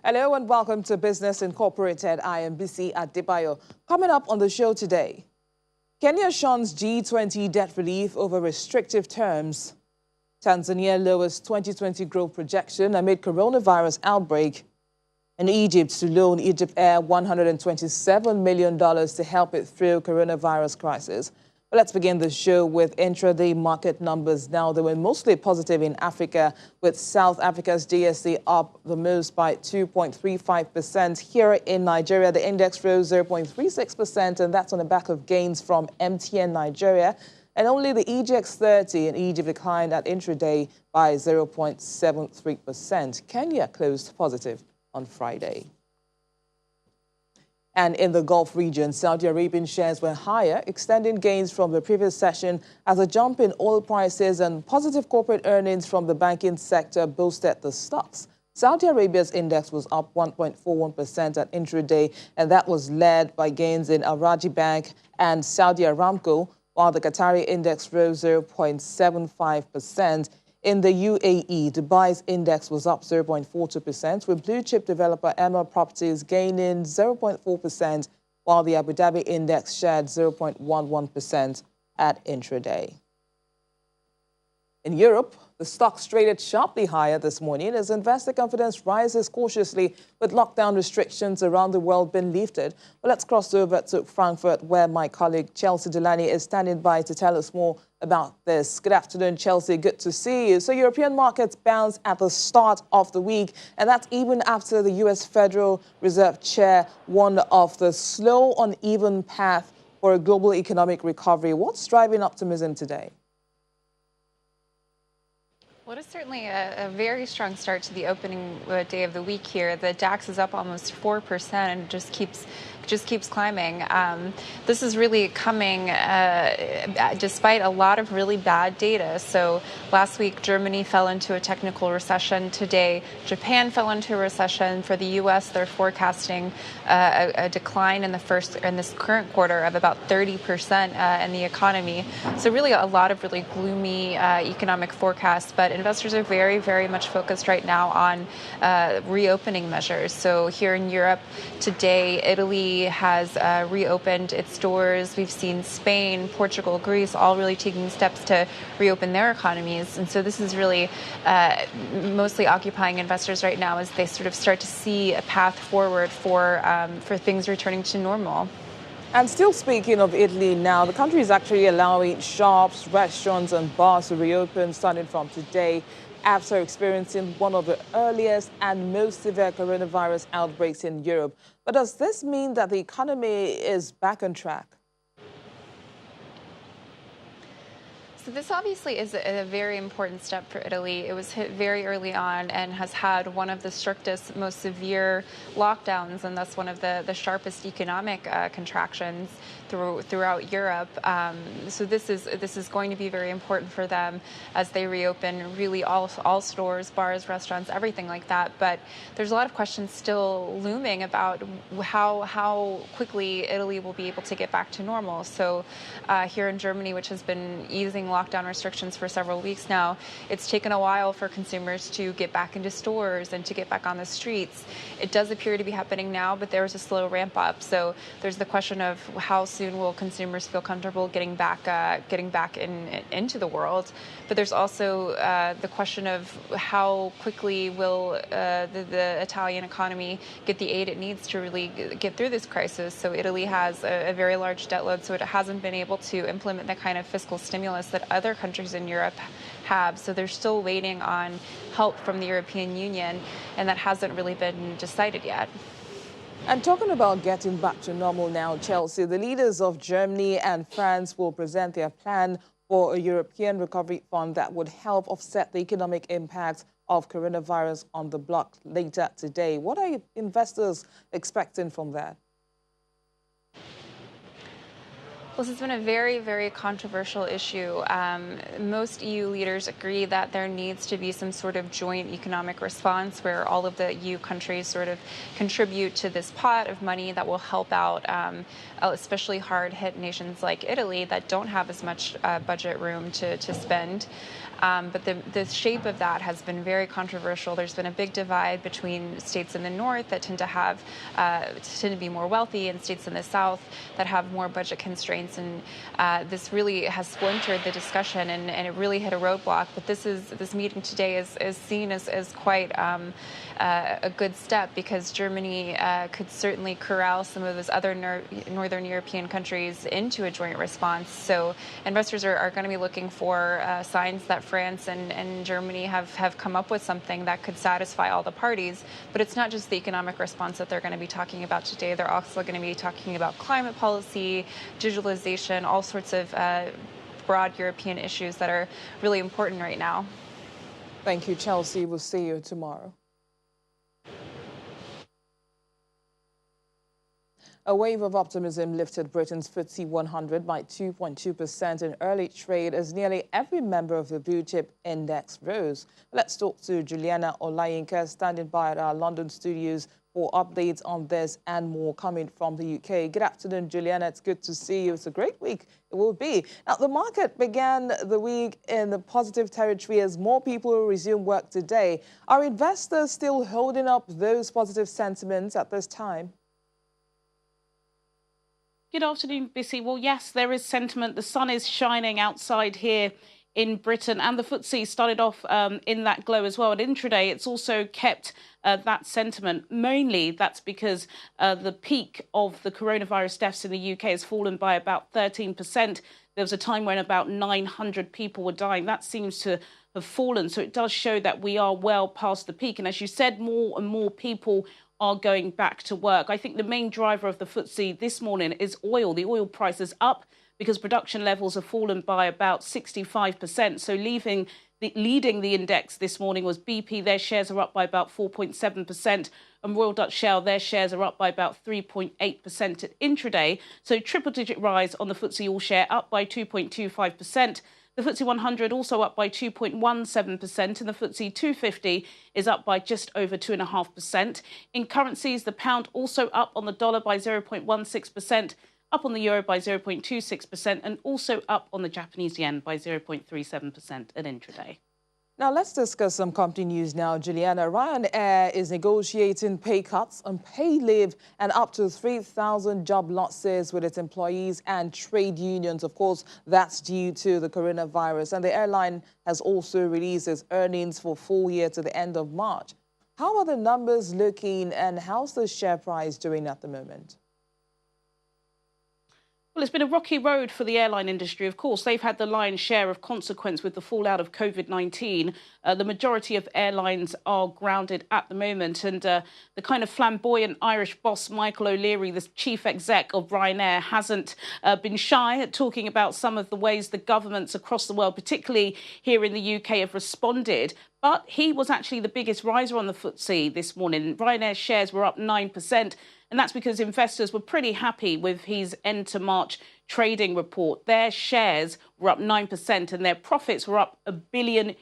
Hello and welcome to Business Incorporated. I am BC Adebayo. Coming up on the show today, Kenya shuns G20 debt relief over restrictive terms. Tanzania lowers 2020 growth projection amid coronavirus outbreak. And Egypt to loan Egypt Air $127 million to help it through coronavirus crisis. Well, let's begin the show with intraday market numbers now. They were mostly positive in Africa, with South Africa's DSE up the most by 2.35%. Here in Nigeria, the index rose 0.36%, and that's on the back of gains from MTN Nigeria. And only the EGX 30 in Egypt declined at intraday by 0.73%. Kenya closed positive on Friday. And in the Gulf region, Saudi Arabian shares were higher, extending gains from the previous session as a jump in oil prices and positive corporate earnings from the banking sector boosted the stocks. Saudi Arabia's index was up 1.41% at intraday, and that was led by gains in Al Rajhi Bank and Saudi Aramco, while the Qatari index rose 0.75%. In the UAE, Dubai's index was up 0.42%, with blue-chip developer Emma Properties gaining 0.4%, while the Abu Dhabi index shared 0.11% at intraday. In Europe, the stocks traded sharply higher this morning as investor confidence rises cautiously with lockdown restrictions around the world being lifted. Well, let's cross over to Frankfurt, where my colleague Chelsea Delany is standing by to tell us more about this. Good afternoon, Chelsea. Good to see you. So European markets bounced at the start of the week, and that's even after the U.S. Federal Reserve Chair warned of the slow, uneven path for a global economic recovery. What's driving optimism today? Well, it is certainly a very strong start to the opening day of the week here. The DAX is up almost 4% and just keeps climbing. This is really coming despite a lot of really bad data. So last week, Germany fell into a technical recession. Today, Japan fell into a recession. For the U.S., they're forecasting a decline in this current quarter of about 30% in the economy. So really a lot of really gloomy economic forecasts. But investors are very, very much focused right now on reopening measures. So here in Europe today, Italy has reopened its doors. We've seen Spain, Portugal, Greece all really taking steps to reopen their economies. And so this is really mostly occupying investors right now as they sort of start to see a path forward for things returning to normal. And still speaking of Italy now, the country is actually allowing shops, restaurants and bars to reopen starting from today after experiencing one of the earliest and most severe coronavirus outbreaks in Europe. But does this mean that the economy is back on track? So this obviously is a very important step for Italy. It was hit very early on and has had one of the strictest, most severe lockdowns, and thus one of the sharpest economic contractions throughout Europe. So this is going to be very important for them as they reopen really all stores, bars, restaurants, everything like that. But there's a lot of questions still looming about how quickly Italy will be able to get back to normal. So here in Germany, which has been easing lockdown restrictions for several weeks now, it's taken a while for consumers to get back into stores and to get back on the streets. It does appear to be happening now, but there was a slow ramp up. So there's the question of how soon will consumers feel comfortable getting back into the world. But there's also the question of how quickly will the Italian economy get the aid it needs to really get through this crisis. So Italy has a very large debt load, so it hasn't been able to implement the kind of fiscal stimulus that other countries in Europe have. So they're still waiting on help from the European Union, and that hasn't really been decided yet. And talking about getting back to normal now, Chelsea, the leaders of Germany and France will present their plan for a European recovery fund that would help offset the economic impact of coronavirus on the bloc later today. What are investors expecting from that? Well, this has been a very, very controversial issue. Most EU leaders agree that there needs to be some sort of joint economic response where all of the EU countries sort of contribute to this pot of money that will help out especially hard-hit nations like Italy that don't have as much budget room to spend. But the shape of that has been very controversial. There's been a big divide between states in the north that tend to be more wealthy and states in the south that have more budget constraints. And this really has splintered the discussion and it really hit a roadblock. But this meeting today is seen as quite a good step because Germany could certainly corral some of those other northern European countries into a joint response. So investors are going to be looking for signs that France and Germany have come up with something that could satisfy all the parties. But it's not just the economic response that they're going to be talking about today. They're also going to be talking about climate policy, digitalization, all sorts of broad European issues that are really important right now. Thank you, Chelsea. We'll see you tomorrow. A wave of optimism lifted Britain's FTSE 100 by 2.2% in early trade as nearly every member of the blue chip index rose. Let's talk to Juliana Olayinka, standing by at our London studios for updates on this and more coming from the UK. Good afternoon, Juliana. It's good to see you. It's a great week. It will be. Now, the market began the week in the positive territory as more people resume work today. Are investors still holding up those positive sentiments at this time? Good afternoon, Bissy. Well, yes, there is sentiment. The sun is shining outside here in Britain, and the FTSE started off in that glow as well. At intraday, it's also kept that sentiment. Mainly, that's because the peak of the coronavirus deaths in the UK has fallen by about 13%. There was a time when about 900 people were dying. That seems to have fallen. So it does show that we are well past the peak. And as you said, more and more people are going back to work. I think the main driver of the FTSE this morning is oil. The oil price is up because production levels have fallen by about 65%. So leading the index this morning was BP. Their shares are up by about 4.7%. And Royal Dutch Shell, their shares are up by about 3.8% at intraday. So triple-digit rise on the FTSE All-Share, up by 2.25%. The FTSE 100 also up by 2.17%, and the FTSE 250 is up by just over 2.5%. In currencies, the pound also up on the dollar by 0.16%, up on the euro by 0.26%, and also up on the Japanese yen by 0.37% at intraday. Now, let's discuss some company news now, Juliana. Ryanair is negotiating pay cuts and pay leave and up to 3,000 job losses with its employees and trade unions. Of course, that's due to the coronavirus. And the airline has also released its earnings for full year to the end of March. How are the numbers looking and how's the share price doing at the moment? Well, it's been a rocky road for the airline industry. Of course, they've had the lion's share of consequence with the fallout of COVID-19. The majority of airlines are grounded at the moment. And the kind of flamboyant Irish boss, Michael O'Leary, the chief exec of Ryanair, hasn't been shy at talking about some of the ways the governments across the world, particularly here in the UK, have responded. But he was actually the biggest riser on the FTSE this morning. Ryanair shares were up 9%. And that's because investors were pretty happy with his end to March trading report. Their shares were up 9% and their profits were up €1 billion.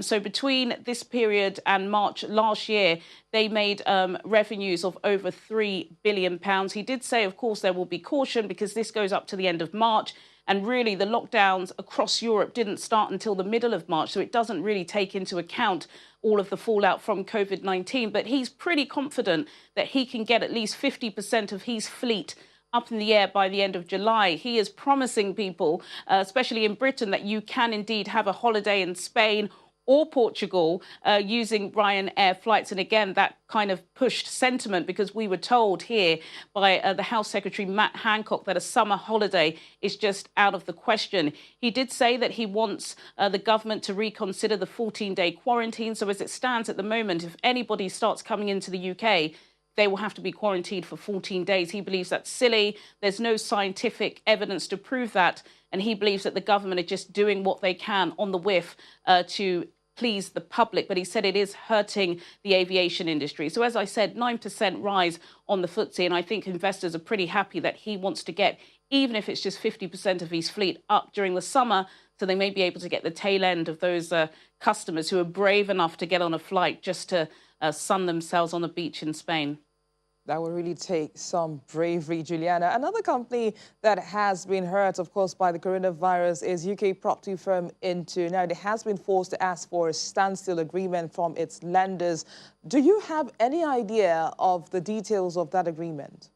So between this period and March last year, they made revenues of over £3 billion. He did say, of course, there will be caution because this goes up to the end of March. And really, the lockdowns across Europe didn't start until the middle of March. So it doesn't really take into account all of the fallout from COVID-19. But he's pretty confident that he can get at least 50% of his fleet up in the air by the end of July. He is promising people, especially in Britain, that you can indeed have a holiday in Spain or Portugal using Ryanair flights. And again, that kind of pushed sentiment because we were told here by the House Secretary Matt Hancock that a summer holiday is just out of the question. He did say that he wants the government to reconsider the 14-day quarantine. So as it stands at the moment, if anybody starts coming into the UK, they will have to be quarantined for 14 days. He believes that's silly. There's no scientific evidence to prove that. And he believes that the government are just doing what they can on the whiff to please the public. But he said it is hurting the aviation industry. So as I said, 9% rise on the FTSE. And I think investors are pretty happy that he wants to get even if it's just 50% of his fleet up during the summer, so they may be able to get the tail end of those customers who are brave enough to get on a flight just to sun themselves on the beach in Spain. That will really take some bravery, Juliana. Another company that has been hurt, of course, by the coronavirus is UK property firm Into. Now, it has been forced to ask for a standstill agreement from its lenders. Do you have any idea of the details of that agreement?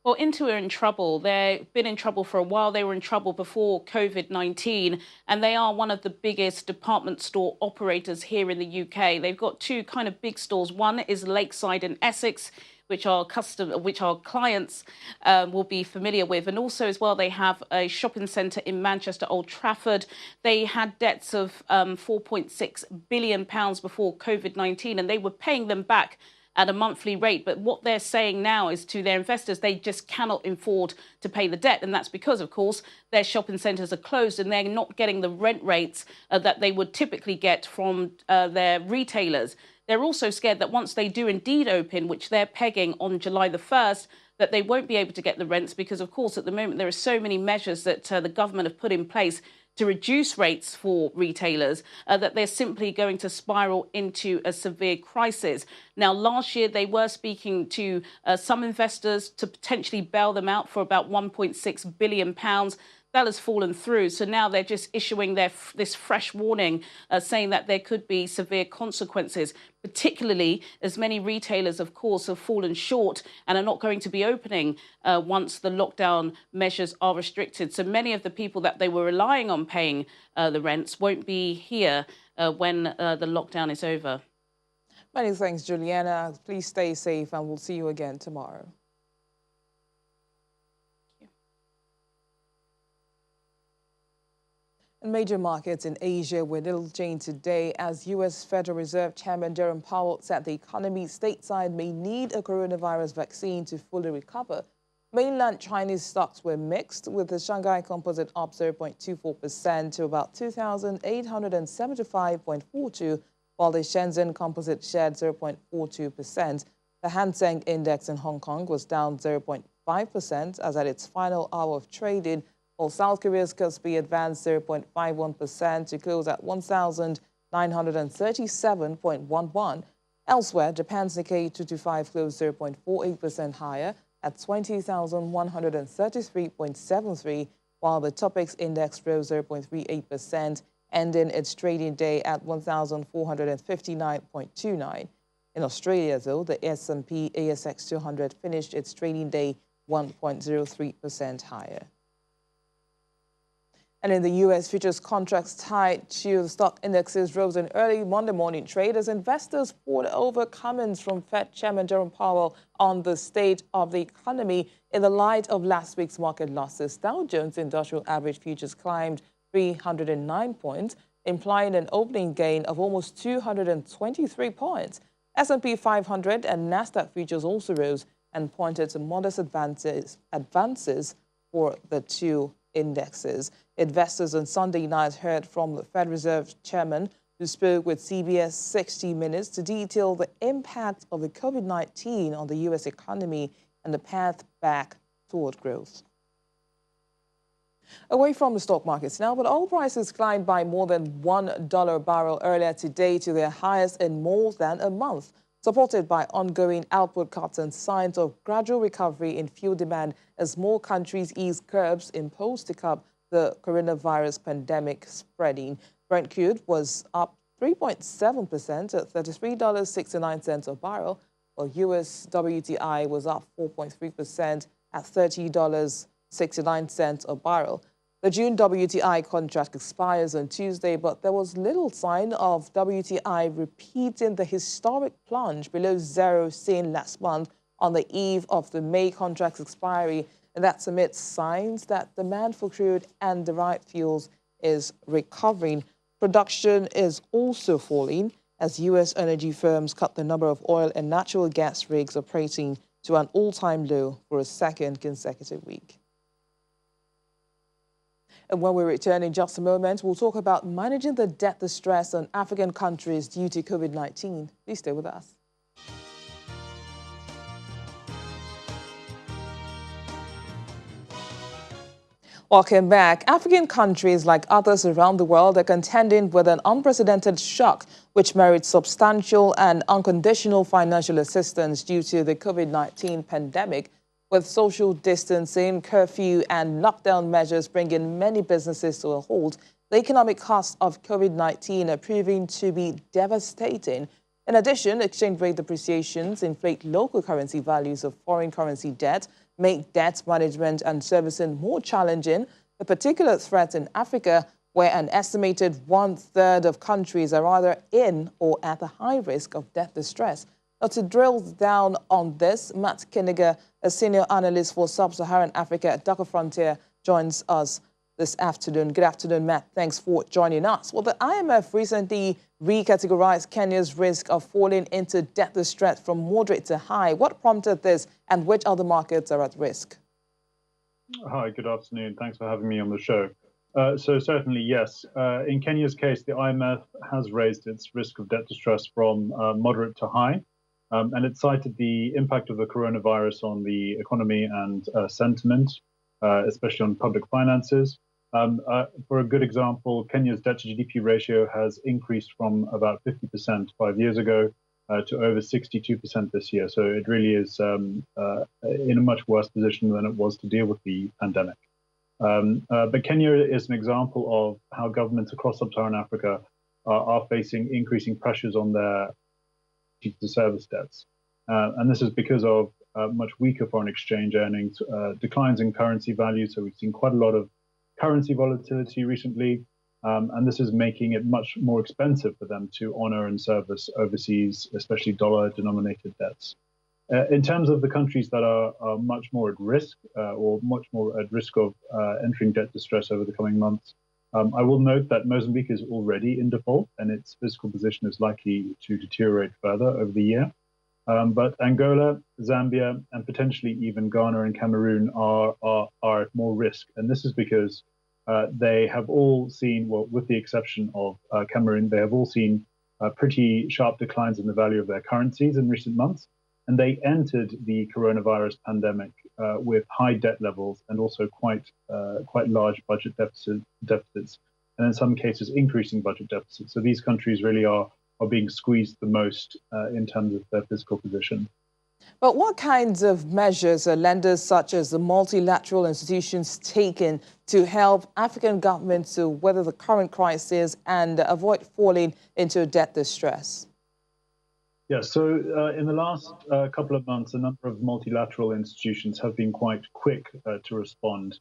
Well, Into are in trouble. They've been in trouble for a while. They were in trouble before COVID-19, and they are one of the biggest department store operators here in the UK. They've got two kind of big stores. One is Lakeside in Essex, which our clients will be familiar with. And also as well, they have a shopping centre in Manchester, Old Trafford. They had debts of £4.6 billion before COVID-19, and they were paying them back at a monthly rate. But what they're saying now is to their investors, they just cannot afford to pay the debt. And that's because, of course, their shopping centres are closed and they're not getting the rent rates that they would typically get from their retailers. They're also scared that once they do indeed open, which they're pegging on July the 1st, that they won't be able to get the rents because, of course, at the moment, there are so many measures that the government have put in place to reduce rates for retailers that they're simply going to spiral into a severe crisis. Now, last year, they were speaking to some investors to potentially bail them out for about £1.6 billion. That has fallen through. So now they're just issuing this fresh warning, saying that there could be severe consequences, particularly as many retailers, of course, have fallen short and are not going to be opening once the lockdown measures are restricted. So many of the people that they were relying on paying the rents won't be here when the lockdown is over. Many thanks, Juliana. Please stay safe and we'll see you again tomorrow. Major markets in Asia were little changed today as U.S. Federal Reserve Chairman Jerome Powell said the economy stateside may need a coronavirus vaccine to fully recover. Mainland Chinese stocks were mixed, with the Shanghai Composite up 0.24% to about 2,875.42, while the Shenzhen Composite shed 0.42%. The Hang Seng Index in Hong Kong was down 0.5% as at its final hour of trading, while South Korea's Kospi advanced 0.51% to close at 1,937.11. Elsewhere, Japan's Nikkei 225 closed 0.48% higher at 20,133.73, while the Topix Index rose 0.38%, ending its trading day at 1,459.29. In Australia, though, the S&P ASX 200 finished its trading day 1.03% higher. And in the U.S., futures contracts tied to the stock indexes rose in early Monday morning trade as investors poured over comments from Fed Chairman Jerome Powell on the state of the economy in the light of last week's market losses. Dow Jones Industrial Average futures climbed 309 points, implying an opening gain of almost 223 points. S&P 500 and Nasdaq futures also rose and pointed to modest advances for the two indexes. Investors on Sunday night heard from the Fed Reserve Chairman, who spoke with CBS 60 Minutes to detail the impact of the COVID-19 on the U.S. economy and the path back toward growth. Away from the stock markets now, but oil prices climbed by more than $1 a barrel earlier today to their highest in more than a month, supported by ongoing output cuts and signs of gradual recovery in fuel demand as more countries ease curbs imposed to curb the coronavirus pandemic spreading. Brent crude was up 3.7% at $33.69 a barrel, while US WTI was up 4.3% at $30.69 a barrel. The June WTI contract expires on Tuesday, but there was little sign of WTI repeating the historic plunge below zero seen last month on the eve of the May contract's expiry, and that's amidst signs that demand for crude and derived fuels is recovering. Production is also falling as U.S. energy firms cut the number of oil and natural gas rigs operating to an all-time low for a second consecutive week. And when we return in just a moment, we'll talk about managing the debt distress on African countries due to COVID-19. Please stay with us. Welcome back. African countries, like others around the world, are contending with an unprecedented shock, which merits substantial and unconditional financial assistance due to the COVID-19 pandemic. With social distancing, curfew, and lockdown measures bringing many businesses to a halt, the economic costs of COVID-19 are proving to be devastating. In addition, exchange rate depreciations inflate local currency values of foreign currency debt, make debt management and servicing more challenging, a particular threat in Africa, where an estimated 1/3 of countries are either in or at the high risk of debt distress. Now, to drill down on this, Matt Kiniger, a senior analyst for Sub-Saharan Africa at Dhaka Frontier, joins us this afternoon. Good afternoon, Matt. Thanks for joining us. Well, the IMF recently recategorized Kenya's risk of falling into debt distress from moderate to high. What prompted this, and which other markets are at risk? Hi, good afternoon. Thanks for having me on the show. So certainly, yes. In Kenya's case, the IMF has raised its risk of debt distress from moderate to high, and it cited the impact of the coronavirus on the economy and sentiment, especially on public finances. For a good example, Kenya's debt to GDP ratio has increased from about 50% 5 years ago to over 62% this year. So it really is in a much worse position than it was to deal with the pandemic. But Kenya is an example of how governments across sub-Saharan Africa are facing increasing pressures on their to service debts. And this is because of much weaker foreign exchange earnings, declines in currency value. So we've seen quite a lot of currency volatility recently. And this is making it much more expensive for them to honor and service overseas, especially dollar-denominated debts. In terms of the countries that are much more at risk or much more at risk of entering debt distress over the coming months, I will note that Mozambique is already in default and its fiscal position is likely to deteriorate further over the year. But Angola, Zambia, and potentially even Ghana and Cameroon are at more risk. And this is because they have all seen, well, with the exception of Cameroon, they have all seen pretty sharp declines in the value of their currencies in recent months. And they entered the coronavirus pandemic with high debt levels and also quite large budget deficits, and in some cases increasing budget deficits. So these countries really are being squeezed the most in terms of their fiscal position. But what kinds of measures are lenders such as the multilateral institutions taking to help African governments to weather the current crisis and avoid falling into debt distress? Yeah, so in the last couple of months, a number of multilateral institutions have been quite quick to respond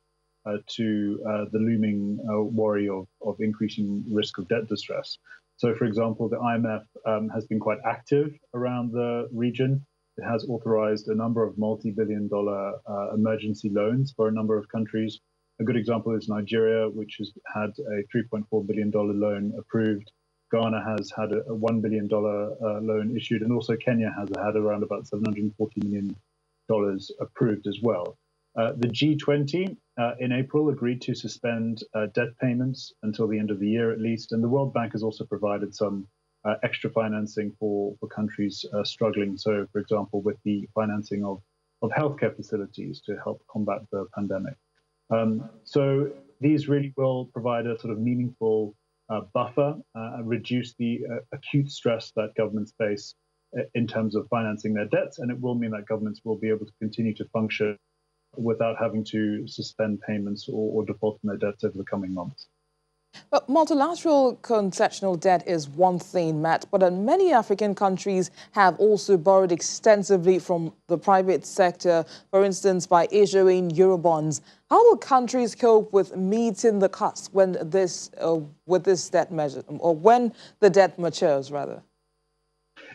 to the looming worry of increasing risk of debt distress. So, for example, the IMF has been quite active around the region. It has authorized a number of multi-billion-dollar emergency loans for a number of countries. A good example is Nigeria, which has had a $3.4 billion loan approved. Ghana has had a $1 billion loan issued, and also Kenya has had around about $740 million approved as well. The G20 in April agreed to suspend debt payments until the end of the year at least, and the World Bank has also provided some extra financing for countries struggling. So, for example, with the financing of healthcare facilities to help combat the pandemic. So these really will provide a sort of meaningful buffer, reduce the acute stress that governments face in terms of financing their debts, and it will mean that governments will be able to continue to function without having to suspend payments or default on their debts over the coming months. But multilateral concessional debt is one thing, Matt, but many African countries have also borrowed extensively from the private sector, for instance, by issuing Eurobonds. How will countries cope with meeting the costs when with this debt measure, or when the debt matures, rather?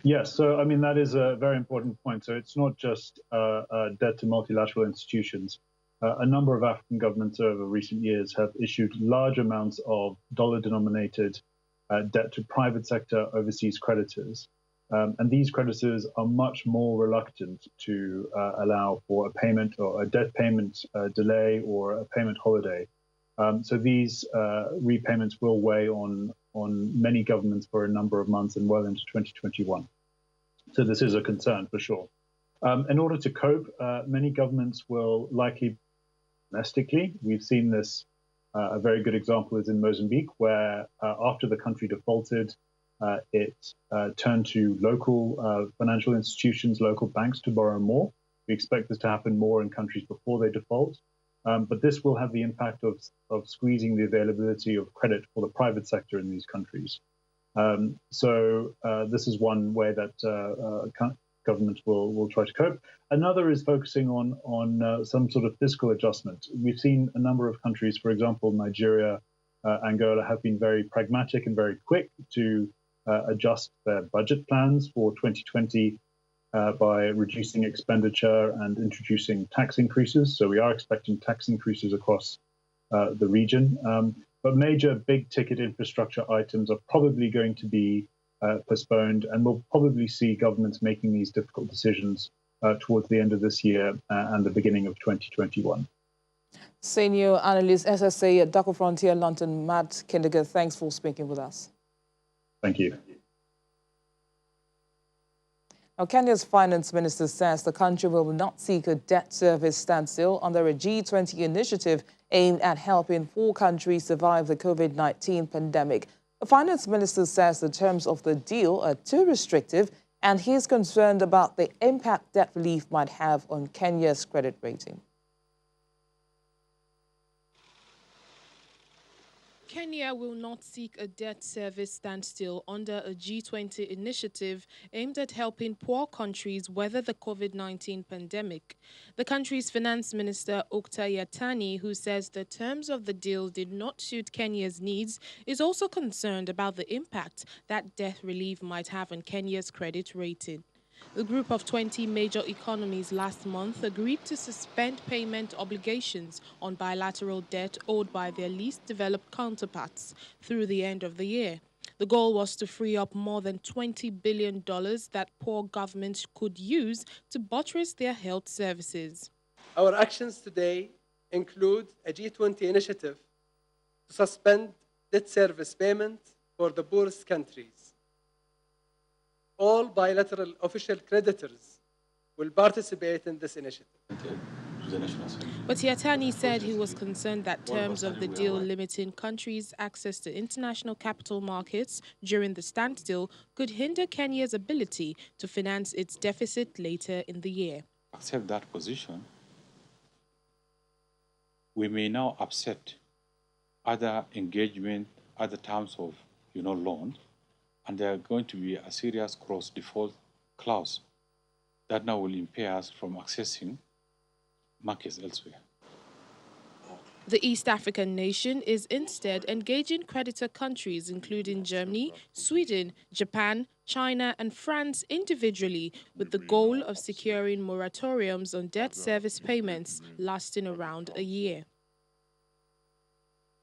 Yes, so I mean, that is a very important point. So it's not just debt to multilateral institutions. A number of African governments over recent years have issued large amounts of dollar-denominated debt to private sector overseas creditors. And these creditors are much more reluctant to allow for a payment or a debt payment delay or a payment holiday. So these repayments will weigh on many governments for a number of months and well into 2021. So this is a concern for sure. In order to cope, many governments will likely domestically. We've seen this. A very good example is in Mozambique, where after the country defaulted, it turned to local financial institutions, local banks to borrow more. We expect this to happen more in countries before they default. But this will have the impact of squeezing the availability of credit for the private sector in these countries. So this is one way that government will try to cope. Another is focusing on some sort of fiscal adjustment. We've seen a number of countries, for example, Nigeria, Angola, have been very pragmatic and very quick to adjust their budget plans for 2020 by reducing expenditure and introducing tax increases. So we are expecting tax increases across the region. But major big ticket infrastructure items are probably going to be postponed, and we'll probably see governments making these difficult decisions towards the end of this year and the beginning of 2021. Senior analyst, SSA at Dhaka Frontier London, Matt Kindiger, thanks for speaking with us. Thank you. Now, Kenya's finance minister says the country will not seek a debt service standstill under a G20 initiative aimed at helping 4 countries survive the COVID-19 pandemic. The finance minister says the terms of the deal are too restrictive, and he's concerned about the impact debt relief might have on Kenya's credit rating. Kenya will not seek a debt service standstill under a G20 initiative aimed at helping poor countries weather the COVID-19 pandemic. The country's finance minister, Okta Yatani, who says the terms of the deal did not suit Kenya's needs, is also concerned about the impact that debt relief might have on Kenya's credit rating. The group of 20 major economies last month agreed to suspend payment obligations on bilateral debt owed by their least developed counterparts through the end of the year. The goal was to free up more than $20 billion that poor governments could use to buttress their health services. Our actions today include a G20 initiative to suspend debt service payment for the poorest countries. All bilateral official creditors will participate in this initiative. But Yatani said he was concerned that terms of the deal limiting countries' access to international capital markets during the standstill could hinder Kenya's ability to finance its deficit later in the year. Accept that position, we may now upset other engagement, other terms of loan, and there are going to be a serious cross-default clause that now will impair us from accessing markets elsewhere. The East African nation is instead engaging creditor countries including Germany, Sweden, Japan, China and France individually with the goal of securing moratoriums on debt service payments lasting around a year.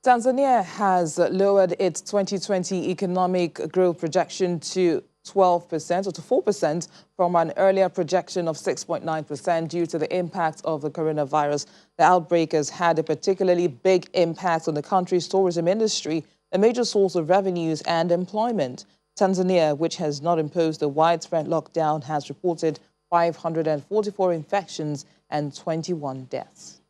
Tanzania has lowered its 2020 economic growth projection to 12% or to 4% from an earlier projection of 6.9% due to the impact of the coronavirus. The outbreak has had a particularly big impact on the country's tourism industry, a major source of revenues and employment. Tanzania, which has not imposed a widespread lockdown, has reported 544 infections and 21 deaths.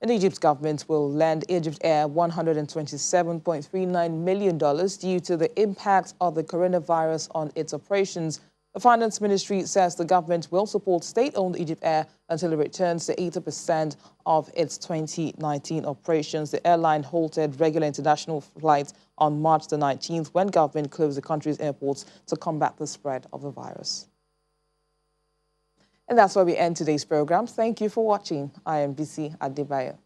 And Egypt's government will lend Egypt Air $127.39 million due to the impact of the coronavirus on its operations. The Finance Ministry says the government will support state-owned Egypt Air until it returns to 80% of its 2019 operations. The airline halted regular international flights on March the 19th when government closed the country's airports to combat the spread of the virus. And that's where we end today's program. Thank you for watching. I am BC Adebayo.